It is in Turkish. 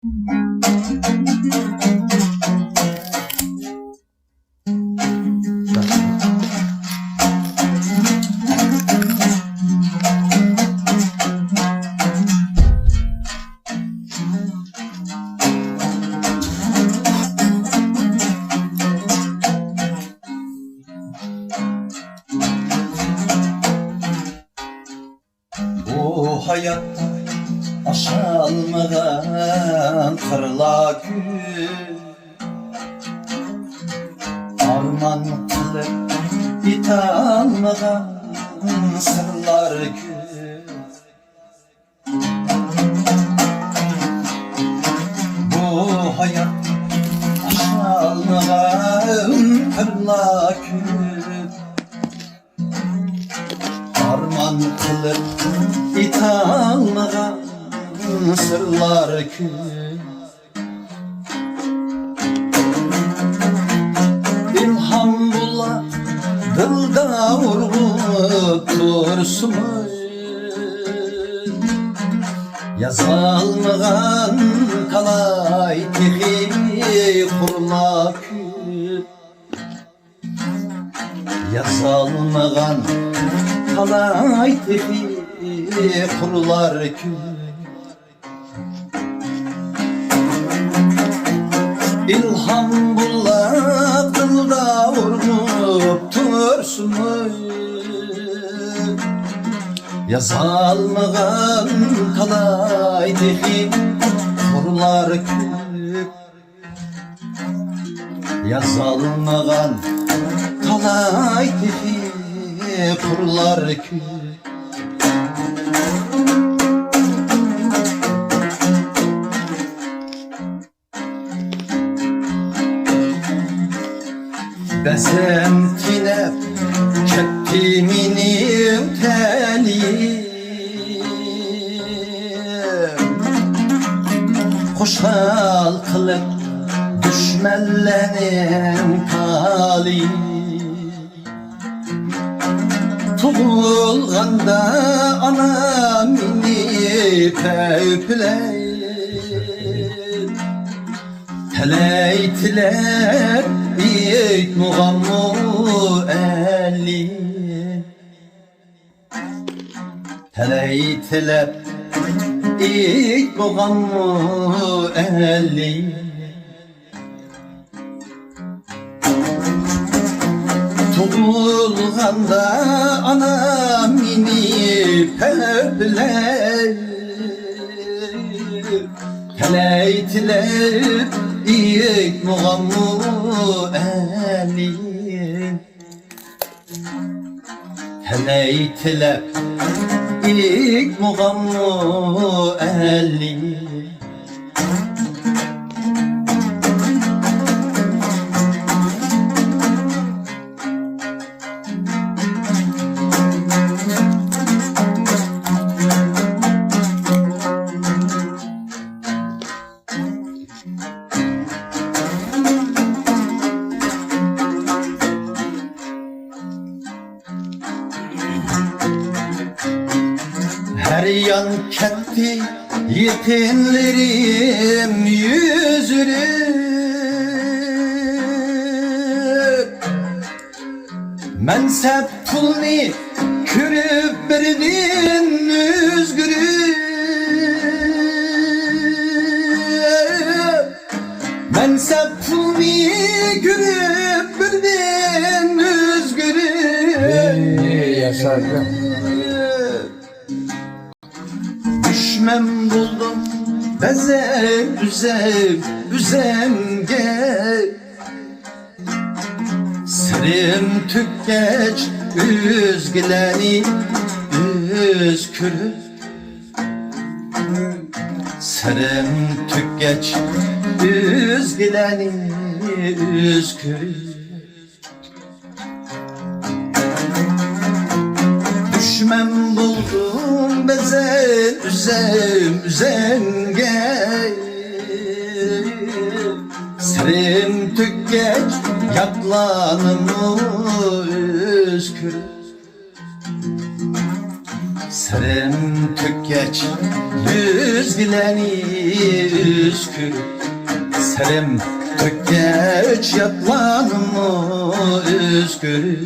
Bu hayat aşılmadan kırla gül, arman kılıp it almadan sırlar gül. Bu hayat aşılmadan kırla gül, arman kılıp it almadan sırlar kül. İlham bula dılda vurgup dursun, yazalmağan kalay tehi kurla kül. Yazalmağan kalay tehi kurlar kül. İlham bulla dılda vurgup dursun, yazalmağan kalay tehi kurlar kül. Yazalmağan kalay tehi kurlar kül. Bezentine kettiminin teli, hoşal kılıp düşmellenin kali. Tuğulganda anam ini pöpleyip, teleytiler İyik muğammu eli, teleytiler İyik muğammu eli. Tuğulganda anam ini pöpleyip, teleytiler İyik muğammu eli, teleytiler İyik muğammu eli. Her yan ketti yetimlerim yüzülüp, mensep pulni kürüp birinin üzgürüp, mensep pulni kürüp birinin üzgürüp. Yaşardım. Düşmem buldum bezem üzemge, serim tükkeç üzgüleni üzkürüp, serim tükkeç üzgüleni üzkürüp. Düşmem buldum bezen üzenge, serim tükkeç yaklanımı üzkür, serim tükkeç geç yüz dileni üskü Serem tök geç yatlanımı üskü